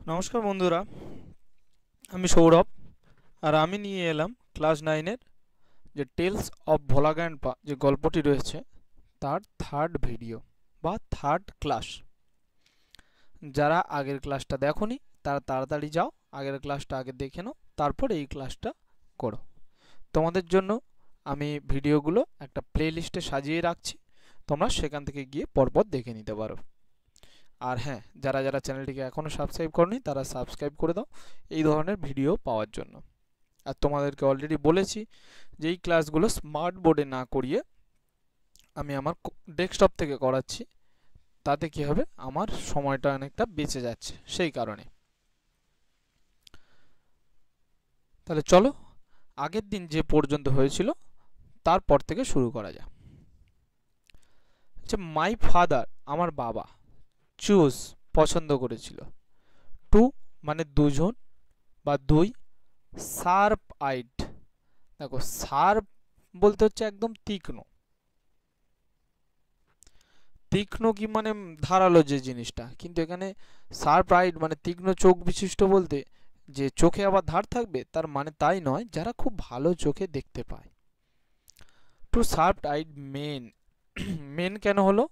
নমস্কার বন্ধুরা, আমি সৌরভ। আর আমি নিয়ে এলাম ক্লাস 9-এর যে টেলস অফ ভোলা গ্র্যান্ডপা যে গল্পটি রয়েছে তার থার্ড ভিডিও বা থার্ড ক্লাস। যারা আগের ক্লাসটা দেখোনি তারা তাড়াতাড়ি যাও, আগের ক্লাসটা আগে দেখে নাও, তারপর এই ক্লাসটা করো। তোমাদের জন্য আমি ভিডিওগুলো একটা প্লে লিস্টে সাজিয়ে রাখছি, তোমরা সেখান থেকে গিয়ে পরপর দেখে নিতে পারো। আর হ্যাঁ, যারা যারা চ্যানেলটিকে এখনও সাবস্ক্রাইব করনি তারা সাবস্ক্রাইব করে দাও এই ধরনের ভিডিও পাওয়ার জন্য। আর তোমাদেরকে অলরেডি বলেছি যে এই ক্লাসগুলো স্মার্ট বোর্ডে না করিয়ে আমি আমার ডেস্কটপ থেকে করাচ্ছি, তাতে কি হবে, আমার সময়টা অনেকটা বেঁচে যাচ্ছে সেই কারণে। তাহলে চলো আগের দিন যে পর্যন্ত হয়েছিল তারপর থেকে শুরু করা যাক। আচ্ছা, মাই ফাদার আমার বাবা চুজ পছন্দ করেছিল, টু মানে দুজন বা দুই, শার্প আইড, দেখো শার্প বলতে হচ্ছে একদম তীক্ষ্ণ। তীক্ষ্ণ কি মানে ধারালো যে জিনিসটা, কিন্তু এখানে শার্প আইড মানে তীক্ষ্ণ চোখ বিশিষ্ট বলতে যে চোখে আবার ধার থাকবে তার মানে তাই নয়, যারা খুব ভালো চোখে দেখতে পায়। Two sharp eyed men, men কেন হলো,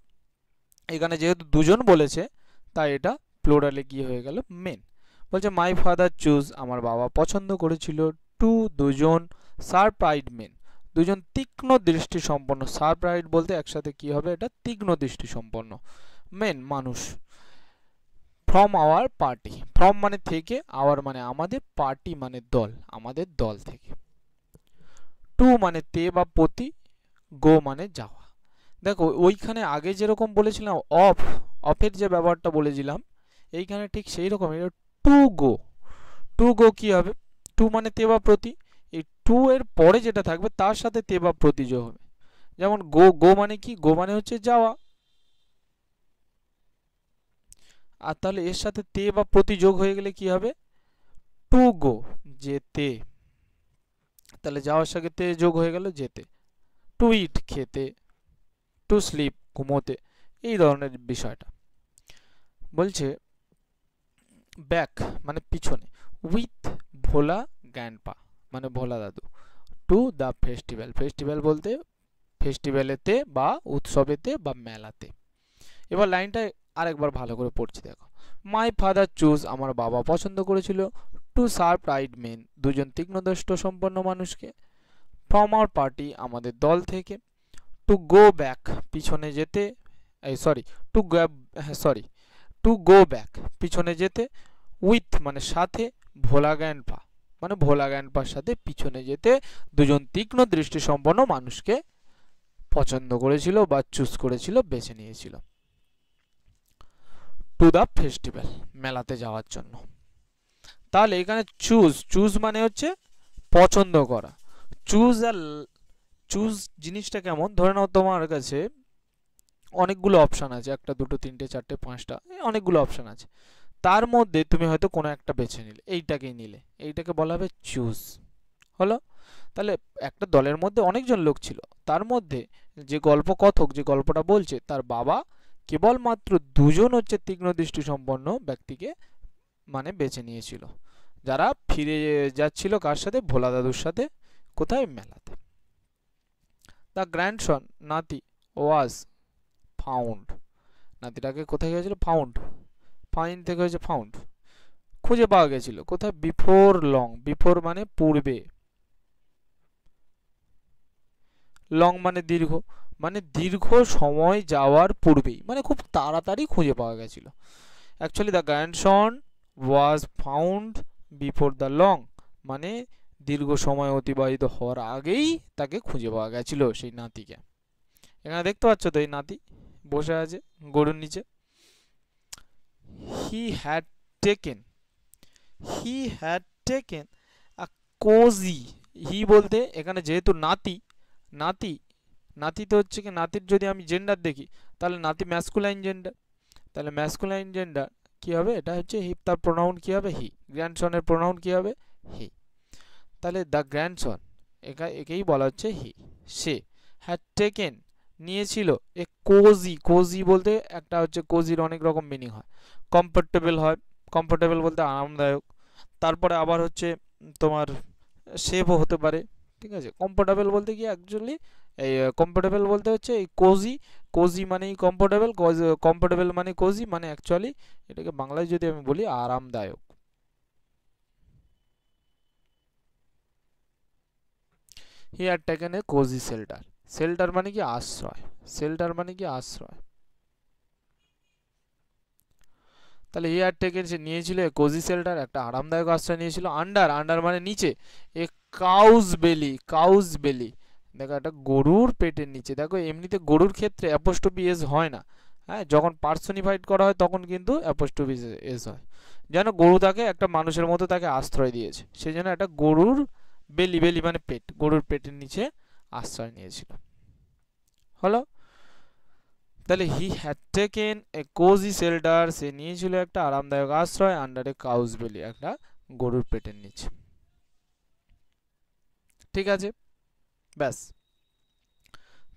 এখানে যেহেতু দুজন বলেছে তাই এটা প্লুরালে গিয়ে হয়ে গেল মেন। বলছে মাই ফাদার চুজ আমার বাবা পছন্দ করেছিল, টু দুজন, শার্প আইড মেন দুজন তীক্ষ্ণ দৃষ্টি সম্পন্ন। শার্প আইড বলতে একসাথে কি হবে, এটা তীক্ষ্ণ দৃষ্টি সম্পন্ন, মেন মানুষ। ফ্রম আওয়ার পার্টি, ফ্রম মানে থেকে, আওয়ার মানে আমাদের, পার্টি মানে দল, আমাদের দল থেকে। টু মানে তে বা প্রতি, গো মানে যাওয়া। দেখো ওইখানে আগে যেরকম বলেছিলাম অফ, অফের যে ব্যাপারটা বলেছিলাম এইখানে ঠিক সেই রকম। টু গো, টু গো কি হবে, টু মানে তে বা প্রতি, এই টু এর পরে যেটা থাকবে তার সাথে তে বা প্রতি যোগ হবে। যেমন গো, গো মানে কি, গো মানে হচ্ছে যাওয়া, আর তাহলে এর সাথে তে বা প্রতি যোগ হয়ে গেলে কি হবে, টু গো যেতে, তাহলে যাওয়ার সাথে তে যোগ হয়ে গেল যেতে। টু ইট খেতে, টু স্লিপ ঘুমোতে, এই ধরনের বিষয়টা। বলছে ব্যাক মানে পিছনে, উইথ ভোলা গ্র্যান্ডপা মানে ভোলা দাদু, টু দ্য ফেস্টিভ্যাল, ফেস্টিভ্যাল বলতে ফেস্টিভ্যালেতে বা উৎসবেতে বা মেলাতে। এবার লাইনটা আরেকবার ভালো করে পড়ছি, দেখো মাই ফাদার চুজ আমার বাবা পছন্দ করেছিল, টু শার্প আইড মেন দুজন তীক্ষ্ণদৃষ্ট সম্পন্ন মানুষকে, ফ্রম আওয়ার পার্টি আমাদের দল থেকে, টু গো ব্যাক পিছনে যেতে, এই sorry to sorry to go back পিছনে যেতে, উইথ মানে সাথে, ভোলা গ্র্যান্ডপা মানে ভোলা গ্র্যান্ডপার সাথে পিছনে যেতে দুজন তীক্ষ্ণ দৃষ্টি সম্পন্ন মানুষকে পছন্দ করেছিল বা চুজ করেছিল, বেছে নিয়েছিল। টু দ্য ফেস্টিভ্যাল মেলাতে যাওয়ার জন্য। তাহলে এখানে চুজ, চুজ মানে হচ্ছে পছন্দ করা। চুজ আর চুজ জিনিসটা কেমন, ধরে নাও তোমার কাছে অনেকগুলো অপশান আছে, একটা দুটো তিনটে চারটে পাঁচটা, অনেকগুলো অপশান আছে, তার মধ্যে তুমি হয়তো কোনো একটা বেছে নিলে, এইটাকেই নিলে, এইটাকে বলা হবে চুজ, হলো। তাহলে একটা দলের মধ্যে অনেকজন লোক ছিল, তার মধ্যে যে গল্প কথক যে গল্পটা বলছে তার বাবা কেবলমাত্র দুজন হচ্ছে তীক্ষ্ণ দৃষ্টি সম্পন্ন ব্যক্তিকে মানে বেছে নিয়েছিল, যারা ফিরে যাচ্ছিল কার সাথে, ভোলা দাদুর সাথে, কোথায়, মেলাতে। দ্য গ্র্যান্ডসন নাতি ওয়াজ ফাউন্ড, নাতিটাকে কোথায় গেছিল, ফাউন্ড, ফাইন থেকে হয়েছে ফাউন্ড, খুঁজে পাওয়া গেছিল কোথায়, বিফোর লং, বিফোর মানে পূর্বে, লং মানে দীর্ঘ, মানে দীর্ঘ সময় যাওয়ার পূর্বেই, মানে খুব তাড়াতাড়ি খুঁজে পাওয়া গেছিল। Actually the grandson was found before the long, মানে দীর্ঘ সময় অতিবাহিত হওয়ার আগেই তাকে খুঁজে পাওয়া গেছিল সেই নাতিকে। এখানে দেখতে পাচ্ছ তো এই নাতি বসে আছে গরুর নিচে। He had taken, he had taken a cozy, he বলতে এখানে যেহেতু নাতি, নাতি, নাতিতে হচ্ছে কি, নাতির যদি আমি জেন্ডার দেখি তাহলে নাতি ম্যাসকুলাইন জেন্ডার, তাহলে ম্যাসকুলাইন জেন্ডার কি হবে, এটা হচ্ছে হি, তার প্রোনাউন কি হবে, হি, গ্র্যান্ডসনের প্রোনাউন কি হবে, হি। তাহলে দ্য গ্র্যান্ডসন একেই বলা হচ্ছে হি, সে হ্যাড টেকেন নিয়েছিল, এ কোজি, কোজি বলতে একটা হচ্ছে কোজির অনেক রকম মিনিং হয়, কমফোর্টেবল হয়, কমফোর্টেবল বলতে আরামদায়ক। তারপরে আবার হচ্ছে তোমার সেফও হতে পারে, ঠিক আছে। কমফোর্টেবল বলতে কি অ্যাকচুয়ালি এই কমফোর্টেবল বলতে হচ্ছে এই কোজি, কোজি মানেই কমফোর্টেবল, কমফোর্টেবল মানে কোজি, মানে অ্যাকচুয়ালি এটাকে বাংলায় যদি আমি বলি আরামদায়ক। হি had taken a cozy shelter, shelter মানে কি আশ্রয়, শেল্টার মানে কি আশ্রয়। তাহলে হি হ্যাড টেকেন সে নিয়েছিল কোজি শেল্টার একটা আরামদায়ক আশ্রয় নিয়েছিল, আন্ডার, আন্ডার মানে নিচে, এ কাউজ বেলি, কাউজ বেলি, দেখো একটা গরুর পেটের নিচে। দেখো এমনিতে গরুর ক্ষেত্রে অ্যাপোস্ট্রফি এস হয় না, হ্যাঁ, যখন পার্সনিফাইড করা হয় তখন কিন্তু অ্যাপোস্ট্রফি এস হয়। যেন গরু তাকে একটা মানুষের মতো তাকে আশ্রয় দিয়েছে, সেই জন্য একটা গরুর বেলি, বেলি মানে পেট, গরুর পেটের নিচে আশ্রয় নিয়েছিল। হলো, তাহলে he had taken a cozy shelter, সে নিয়েছিল একটা আরামদায়ক আশ্রয়, আন্ডার এ কাউজ বেলি, একটা গরুর পেটের নিচে। ঠিক আছে, ব্যাস।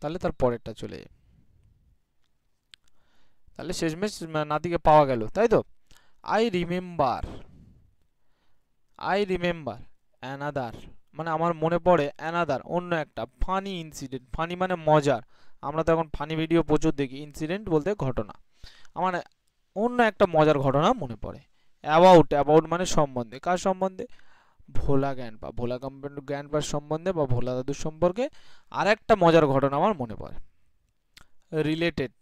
তাহলে তার পরেরটা চলে যায়, তাহলে শেষমেশ নাতিকে পাওয়া গেল, তাই তো। I remember, I remember another, মানে আমার মনে পড়ে অ্যানাদার অন্য একটা ফানি ইনসিডেন্ট, ফানি মানে মজার, আমরা তো এখন ফানি ভিডিও প্রচুর দেখি, ইনসিডেন্ট বলতে ঘটনা, আমার অন্য একটা মজার ঘটনা মনে পড়ে। অ্যাবাউট, অ্যাবাউট মানে সম্বন্ধে, কার সম্বন্ধে, ভোলা জ্ঞানপা, ভোলা জ্ঞানপার সম্বন্ধে বা ভোলা দাদুর সম্পর্কে আর একটা মজার ঘটনা আমার মনে পড়ে। রিলেটেড,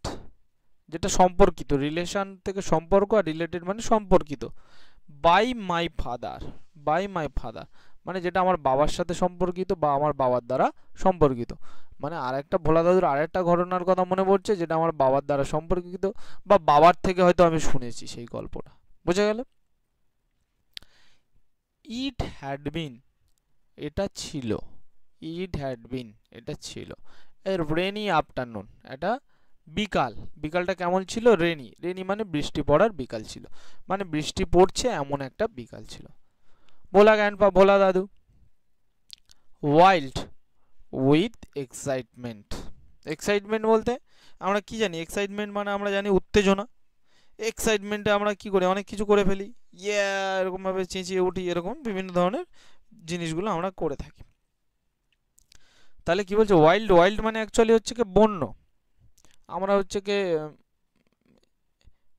যেটা সম্পর্কিত, রিলেশন থেকে সম্পর্ক, আর রিলেটেড মানে সম্পর্কিত। By my father, by my father মানে যেটা আমার বাবার সাথে সম্পর্কিত বা আমার বাবার দ্বারা সম্পর্কিত, মানে আরেকটা ভোলা দাদুর আরেকটা ঘটনার কথা মনে পড়ছে যেটা আমার বাবার দ্বারা সম্পর্কিত বা বাবার থেকে হয়তো আমি শুনেছি সেই গল্পটা, বোঝা গেল। ইট হ্যাড বিন, এটা ছিল, ইট হ্যাড বিন এটা ছিল, এর রেনি আফটারনুন, এটা বিকাল, বিকালটা কেমন ছিল, রেনি, রেনি মানে বৃষ্টি পড়ার বিকাল ছিল, মানে বৃষ্টি পড়ছে এমন একটা বিকাল ছিল। ভোলা গ্র্যান্ডপা, ভোলা দাদু। ওয়াইল্ড উইথ এক্সাইটমেন্ট, এক্সাইটমেন্ট বলতে আমরা কি জানি, এক্সাইটমেন্ট মানে আমরা জানি উত্তেজনা, এক্সাইটমেন্টে আমরা কি করি, অনেক কিছু করে ফেলি, ইয়া এরকমভাবে চেঁচিয়ে উঠি, এরকম বিভিন্ন ধরনের জিনিসগুলো আমরা করে থাকি। তাহলে কি বলছে ওয়াইল্ড, ওয়াইল্ড মানে অ্যাকচুয়ালি হচ্ছে কি বন্য, আমরা হচ্ছে কি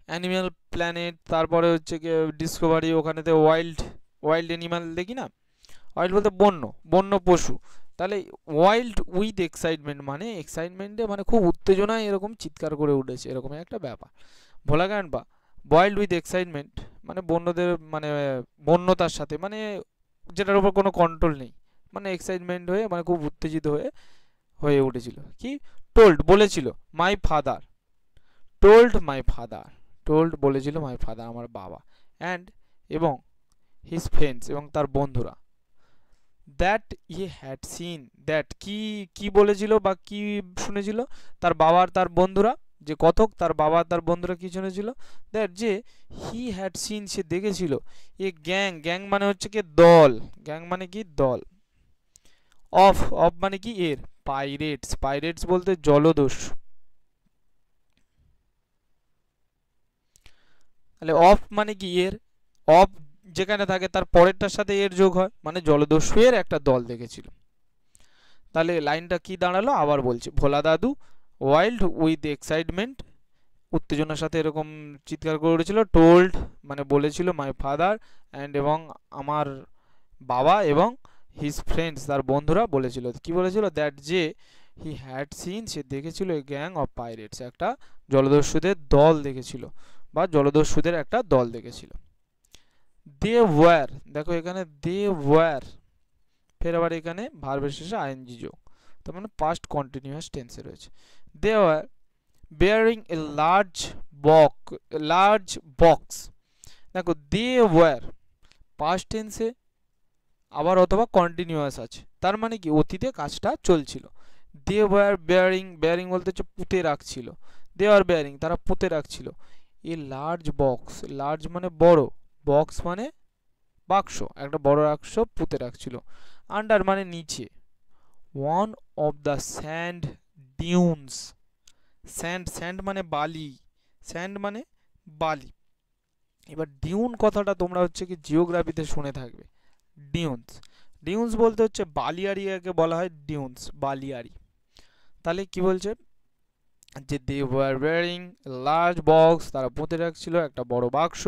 অ্যানিম্যাল প্ল্যানেট, তারপরে হচ্ছে কি ডিসকভারি, ওখানেতে ওয়াইল্ড, ওয়াইল্ড অ্যানিম্যাল দেখি না, ওয়াইল্ড বলতে বন্য, বন্য পশু। তাহলে ওয়াইল্ড উইথ এক্সাইটমেন্ট মানে এক্সাইটমেন্টে মানে খুব উত্তেজনায় এরকম চিৎকার করে উঠেছে, এরকম একটা ব্যাপার। ভোলা গান বা ওয়াইল্ড উইথ এক্সাইটমেন্ট মানে বন্যদের মানে বন্যতার সাথে, মানে যেটার উপর কোনো কন্ট্রোল নেই, মানে এক্সাইটমেন্ট হয়ে মানে খুব উত্তেজিত হয়ে হয়ে উঠেছিল। কি টোল্ড বলেছিল, my father, told my father, told বলেছিল মাই ফাদার আমার বাবা, অ্যান্ড এবং হিজ ফ্রেন্ডস এবং তার বন্ধুরা, that E had seen, that কি কি বলেছিল বা কি শুনেছিল, তার বাবা আর তার বন্ধুরা, যে কতক তার বাবা আর তার বন্ধুরা কি শুনেছিল, দ্যাট যে হি হ্যাড সিন সে দেখেছিল, এ গ্যাং, গ্যাং মানে হচ্ছে কি দল, গ্যাং মানে কি দল, অফ, অফ মানে কি এর, পাইরেটস, পাইরেটস বলতে জলদস্যু, তাহলে অফ মানে কি এর, অফ যেখানে থাকে তার পরেরটার সাথে এর যোগ হয়, মানে জলদস্যু এর একটা দল দেখেছিল। তাহলে লাইনটা কি দাঁড়ালো আবার বলছি, ভোলা দাদু ওয়াইল্ড উইথ এক্সাইটমেন্ট, উত্তেজনার সাথে এরকম চিৎকার করে উঠেছিল, টোল্ড মানে বলেছিল মাই ফাদার, অ্যান্ড এবং আমার বাবা, এবং হিজ ফ্রেন্ডস তার বন্ধুরা বলেছিল, কি বলেছিল, দ্যাট যে হি হ্যাড সিন সে দেখেছিল এ গ্যাং অফ পাইরেটস একটা জলদস্যুদের দল দেখেছিল বা জলদস্যুদের একটা দল দেখেছিল। দে ওয়্যার, দেখো এখানে দে ওয়্যার, ফের আবার এখানে ভার্বের শেষে আইএনজি যোগ, তার মানে পাস্ট কন্টিনিউয়াস টেন্সে রয়েছে। They were bearing a large box, large box, দেখো দে ওয়্যার পাস্ট টেন্সে আবার অথবা কন্টিনিউয়াস আছে, তার মানে কি অতীতে কাজটা চলছিল। দে ওয়্যার বেয়ারিং, বেয়ারিং বলতে হচ্ছে পুঁতে রাখছিল, দে আর বেয়ারিং তারা পুঁতে রাখছিল, এ লার্জ বক্স, লার্জ মানে বড়, বক্স মানে বাক্স, একটা বড় বাক্স পুঁতে রাখছিল, আন্ডার মানে নিচে, one of the sand dunes, sand, sand মানে বালি, স্যান্ড মানে বালি, এবার ডিউন কথাটা তোমরা হচ্ছে কি জিওগ্রাফিতে শুনে থাকবে। ডিউনস, ডিউনস বলতে হচ্ছে বালিয়ারিয়াকে বলা হয় ডিউনস, বালিয়ারি। তাহলে কি বলছে যে they were wearing large box, তারা পুঁতে রাখছিল একটা বড় বাক্স,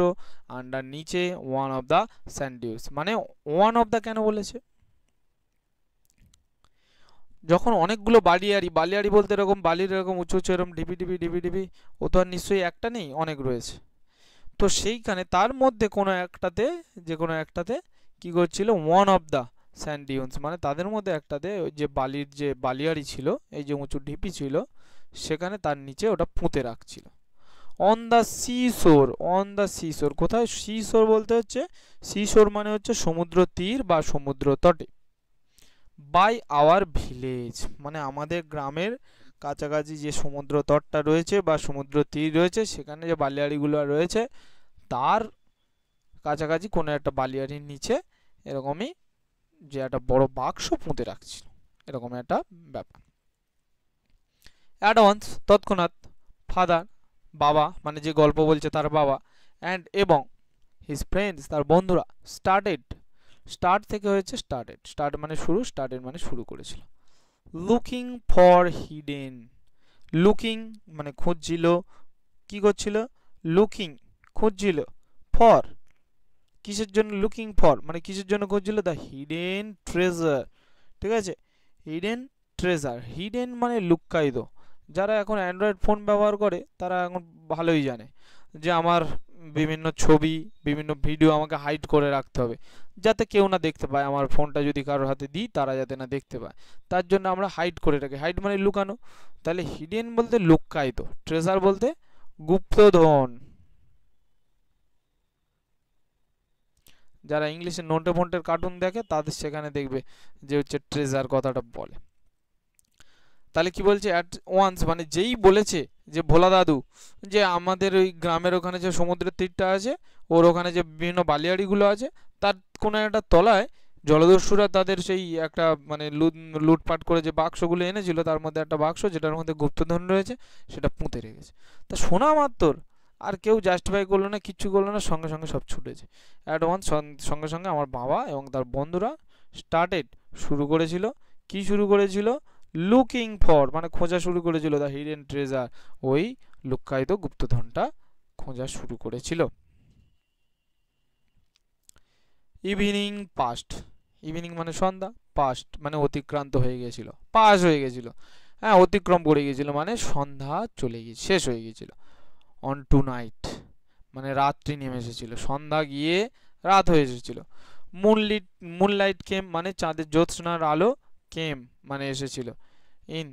আন্ডার নিচে one of the sand dunes. মানে ওয়ান অফ দ্য কেন বলেছে, যখন অনেকগুলো বালিয়ারি, বালিয়ারি বলতে এরকম বালির এরকম উঁচু উঁচু এরকম ঢিপি ঢিপি ঢিপি ঢিপি, ও তো আর নিশ্চয়ই একটা নেই, অনেক রয়েছে। তো সেইখানে তার মধ্যে কোনো একটাতে, যে কোনো একটাতে কি করছিল, one of the sand dunes, মানে তাদের মধ্যে একটাতে ওই যে বালির যে বালিয়ারি ছিল, এই যে উঁচু ঢিপি ছিল, সেখানে তার নিচে ওটা পুঁতে রাখছিল। অন দ্য সি শোর, অন দ্য সি শোর, কোথায় সি শোর বলতে হচ্ছে, সি শোর মানে হচ্ছে সমুদ্র তীর বা সমুদ্র তটে। বাই আওয়ার ভিলেজ, মানে আমাদের গ্রামের কাছাকাছি যে সমুদ্র তটটা রয়েছে বা সমুদ্র তীর রয়েছে, সেখানে যে বালিয়াড়িগুলো রয়েছে তার কাছাকাছি কোনো একটা বালিয়াড়ির নিচে এরকমই যে একটা বড় বাক্স পুঁতে রাখছিল, এরকম একটা ব্যাপার। অ্যাডভান্স তৎক্ষণাৎ, ফাদার বাবা, মানে যে গল্প বলছে তার বাবা, অ্যান্ড এবং হিজ ফ্রেন্ডস তার বন্ধুরা, স্টার্টেড, স্টার্ট থেকে হয়েছে স্টার্টেড, স্টার্ট মানে শুরু, স্টার্টেড মানে শুরু করেছিল। লুকিং ফর হিডেন, লুকিং মানে খুঁজছিল, কি করছিল, লুকিং খুঁজছিল, ফর কিসের জন্য, লুকিং ফর মানে কিসের জন্য খুঁজছিল, দ্য হিডেন ট্রেজার, ঠিক আছে, হিডেন ট্রেজার, হিডেন মানে লুক্কায়িত। যারা এখন অ্যান্ড্রয়েড ফোন ব্যবহার করে তারা এখন ভালোই জানে যে আমার বিভিন্ন ছবি, বিভিন্ন ভিডিও আমাকে হাইড করে রাখতে হবে, যাতে কেউ না দেখতে পায়, আমার ফোনটা যদি কারোর হাতে দিই তারা যাতে না দেখতে পায়, তার জন্য আমরা হাইড করে রাখি, হাইড মানে লুকানো। তাহলে হিডেন বলতে লুক্কায়িত, ট্রেজার বলতে গুপ্তধন। যারা ইংলিশে নোটে ফোন্টের কার্টুন দেখে তাদের সেখানে দেখবে যে হচ্ছে ট্রেজার কথাটা বলে। তাহলে কি বলছে, অ্যাট ওয়ান্স মানে যেই বলেছে যে ভোলা দাদু, যে আমাদের ওই গ্রামের ওখানে যে সমুদ্রের তীরটা আছে, ওর ওখানে যে বিভিন্ন বালিয়াড়িগুলো আছে, তার কোনো একটা তলায় জলদস্যুরা তাদের সেই একটা মানে লুটপাট করে যে বাক্সগুলো এনেছিল, তার মধ্যে একটা বাক্স যেটার মধ্যে গুপ্তধন রয়েছে, সেটা পুঁতে রেখেছে। তা শোনা মাত্র আর কেউ জাস্টিফাই করলো না, কিচ্ছু করলো না, সঙ্গে সঙ্গে সব ছুটেছে। অ্যাট ওয়ান্স সঙ্গে সঙ্গে আমার বাবা এবং তার বন্ধুরা স্টার্টেড শুরু করেছিল, কি শুরু করেছিল, লুকিং ফর মানে খোঁজা শুরু করেছিল, দ্য হিডেন ট্রেজার, ওই লুক্কায়িত গুপ্তধনটা খোঁজা শুরু করেছিল। ইভিনিং পাস্ট, ইভিনিং মানে সন্ধ্যা, পাস্ট মানে অতিক্রান্ত হয়ে গেছিল, পাস হয়ে গেছিল, হ্যাঁ অতিক্রম করে গিয়েছিল, মানে সন্ধ্যা চলে গিয়ে শেষ হয়ে গিয়েছিল। অন টু নাইট মানে রাত্রি নেমে এসেছিল, সন্ধ্যা গিয়ে রাত হয়ে এসেছিল। মুনলিট, মুনলাইট কেম মানে চাঁদের জ্যোৎস্নার আলো, কেম মানে এসেছিল, ইন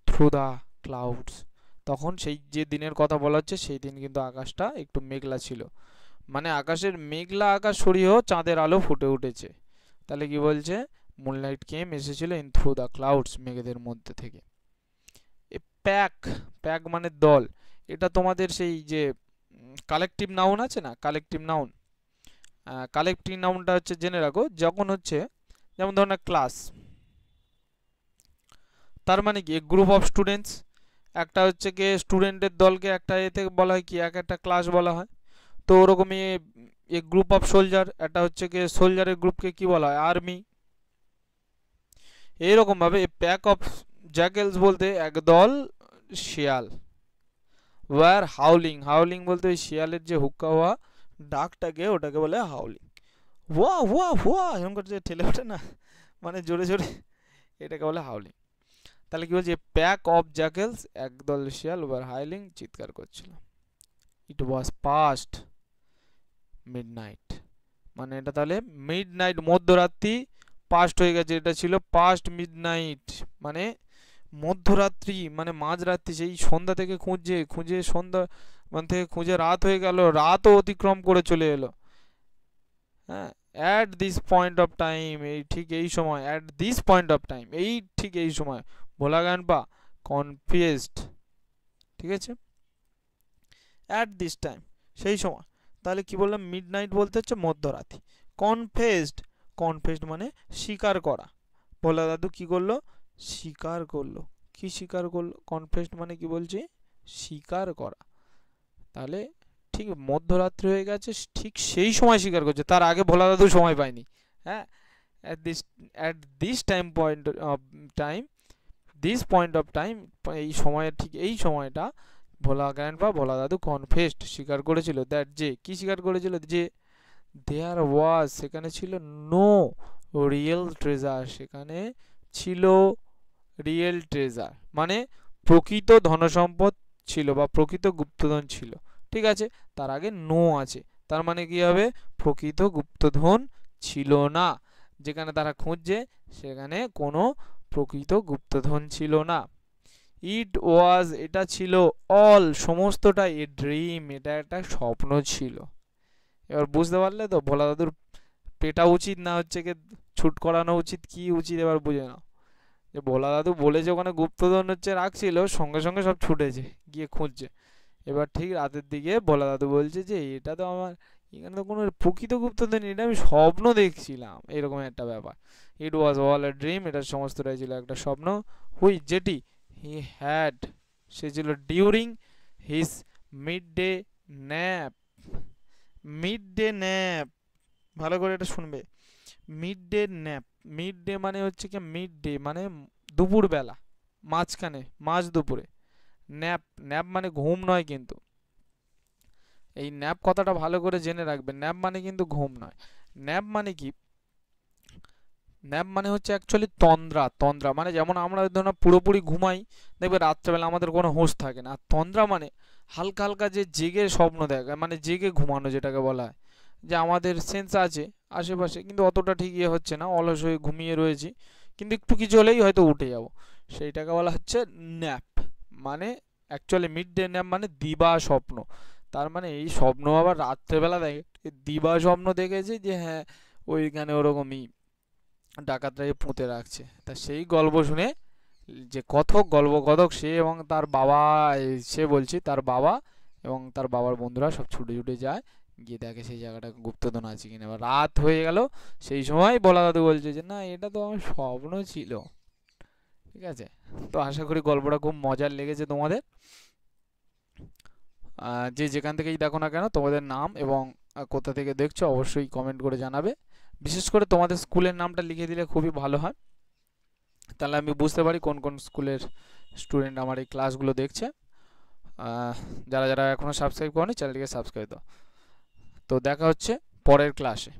থ্রু দ্য ক্লাউডস, তখন সেই যে দিনের কথা বলা হচ্ছে সেই দিন কিন্তু আকাশটা একটু মেঘলা ছিল, মানে আকাশের মেঘলা আকাশ সরিয়েও চাঁদের আলো ফুটে উঠেছে। তাহলে কি বলছে, মুনলাইট কেম এসেছিল ইন থ্রু দ্য ক্লাউডস মেঘেদের মধ্যে থেকে। এ প্যাক, প্যাক মানে দল, এটা তোমাদের সেই যে কালেকটিভ নাউন আছে না, কালেকটিভ নাউন, কালেকটিভ নাউনটা হচ্ছে জেনে রাখো, যখন হচ্ছে যেমন ধরো না ক্লাস, তার মানে কি গ্রুপ অফ স্টুডেন্টস, একটা হচ্ছে কি স্টুডেন্টের দলকে একটা এতে বলা হয় কি, এক একটা ক্লাস বলা হয়। তো ওরকমই এ গ্রুপ অফ সোলজার, একটা হচ্ছে কি সোলজারের গ্রুপকে কি বলা হয়, আর্মি। এইরকম ভাবে প্যাক অফ জ্যাকেলস বলতে একদল শিয়াল, ওয়ার হাউলিং, হাউলিং বলতে ওই শিয়ালের যে হুক্কা হওয়া ডাকটাকে ওটাকে বলে হাউলিং, হুয়া হুয়া হুয়া এরকম করে যে ঠেলে ওঠে না, মানে জোরে জোরে, এটাকে বলে হাউলিং। তাহলে কি বলছে, প্যাক অফ জ্যাকেলস একদল শিয়াল ওভার হাইলিং চিৎকার করছিল। ইট ওয়াজ পাস্ট মিডনাইট, মানে এটা তাহলে মিডনাইট মধ্যরাত্রি, পাস্ট হয়ে গেছে, এটা ছিল পাস্ট মিডনাইট মানে মধ্যরাত্রি, মানে মাঝরাত্রি, সেই সন্ধ্যা থেকে খুঁজে খুঁজে সন্ধ্যা মানে থেকে খুঁজে রাত হয়ে গেল, রাতও অতিক্রম করে চলে এলো। হ্যাঁ, at this point of time, এই ঠিক এই সময়, at this point of time এই ঠিক এই সময়, ভোলা গান বা কনফিউজড, ঠিক আছে, অ্যাট দিস টাইম সেই সময়। তাহলে কি বললাম, মিড নাইট বলতে হচ্ছে মধ্যরাতি। কনফেসড, কনফেসড মানে স্বীকার করা, ভোলা দাদু কি করলো, স্বীকার করলো, কি স্বীকার করলো, কনফেসড মানে কি বলছি, স্বীকার করা। তাহলে ঠিক মধ্যরাত্রি হয়ে গেছে, ঠিক সেই সময় শিকার করছে, তার আগে ভোলা দাদু সময় পায়নি। হ্যাঁ, at this at this time point of time this point of time, এই সময়ে, ঠিক এই সময়টা ভোলা দাদু কনফেসড, স্বীকার করেছিল, দ্যাট যে কি স্বীকার করেছিল, যে দেয়ার ওয়াজ, সেখানে ছিল নো রিয়েল ট্রেজার, সেখানে ছিল রিয়েল ট্রেজার মানে প্রকৃত ধনসম্পদ ছিল বা প্রকৃত গুপ্তধন ছিল। ঠিক আছে, তার আগে নো আছে, তার মানে কি হবে, প্রকৃত গুপ্তধন ছিল না। যেখানে তারা খুঁজছে সেখানে কোনো প্রকৃত গুপ্তধন ছিল না। ইট ওয়াজ, এটা ছিল, অল, সমস্তটা, এ ড্রিম, এটা একটা স্বপ্ন ছিল। এবার বুঝতে পারলে তো ভোলা দাদুর পেটা উচিত না হচ্ছে কি ছুট করানো উচিত, কি উচিত এবার বুঝে নাও। যে ভোলা দাদু বলেছে ওখানে গুপ্তধন হচ্ছে রাখছিল, সঙ্গে সঙ্গে সব ছুটেছে গিয়ে খুঁজছে। এবার ঠিক রাতের দিকে ভোলা দাদু বলছে যে এটা তো আমার, এখানে তো কোনো প্রকৃত গুপ্তধন নেই, এটা আমি স্বপ্ন দেখছিলাম, এরকম একটা ব্যাপার। ইট ওয়াজ অল এ ড্রিম, এটা সমস্তটাই ছিল একটা স্বপ্ন, হুই, যেটি হি হ্যাড, সে ছিল during his mid day nap. Mid day nap, ভালো করে এটা শুনবে, mid day nap, mid day মানে হচ্ছে কি, মিড ডে মানে দুপুরবেলা, মাঝখানে, মাঝ দুপুরে। ন্যাপ, ন্যাপ মানে ঘুম নয় কিন্তু, এই ন্যাপ কথাটা ভালো করে জেনে রাখবে, ন্যাপ মানে কিন্তু ঘুম নয়। ন্যাপ মানে কি, ন্যাপ মানে হচ্ছে অ্যাকচুয়ালি তন্দ্রা। তন্দ্রা মানে যেমন আমরা ধরুন পুরোপুরি ঘুমাই, দেখবে রাত্রেবেলা আমাদের কোনো হুঁশ থাকে না। আর তন্দ্রা মানে হালকা হালকা যে জেগে স্বপ্ন দেখা, মানে জেগে ঘুমানো যেটাকে বলা হয়, যে আমাদের সেন্স আছে আশেপাশে কিন্তু অতটা ঠিক ইয়ে হচ্ছে না, অলস হয়ে ঘুমিয়ে রয়েছি, কিন্তু একটু কিছু হলেই হয়তো উঠে যাব, সেইটাকে বলা হচ্ছে ন্যাপ। মানে অ্যাকচুয়ালি মিড ডে ন্যাপ মানে দিবা স্বপ্ন। তার মানে এই স্বপ্ন আবার রাত্রেবেলা দেখে, দিবা স্বপ্ন দেখেছে যে হ্যাঁ ওইখানে ওরকমই ডাকাতরা পুঁতে রাখছে। তা সেই গল্প শুনে, যে কথক, গল্পকথক, সে এবং তার বাবা, সে বলছি তার বাবা এবং তার বাবার বন্ধুরা সব ছুটে ছুটে যায়, গিয়ে দেখে সেই জায়গাটা গুপ্তধন আছে কিনা। এবার রাত হয়ে গেল, সেই সময় ভোলা দাদু বলছে যে না, এটা তো আমার স্বপ্ন ছিল। ঠিক আছে, তো আশা করি গল্পটা খুব মজার লেগেছে তোমাদের। যে যেখান থেকেই দেখো না কেন, তোমাদের নাম এবং কোথা থেকে দেখছো অবশ্যই কমেন্ট করে জানাবে। বিশেষ করে তোমাদের স্কুলের নামটা লিখে দিলে খুবই ভালো হয়, তাহলে আমি বুঝতে পারি কোন কোন স্কুলের স্টুডেন্ট আমার এই ক্লাসগুলো দেখছে। যারা যারা এখনও সাবস্ক্রাইব করনি চ্যানেলটিকে সাবস্ক্রাইব দাও। তো দেখা হচ্ছে পরের ক্লাসে।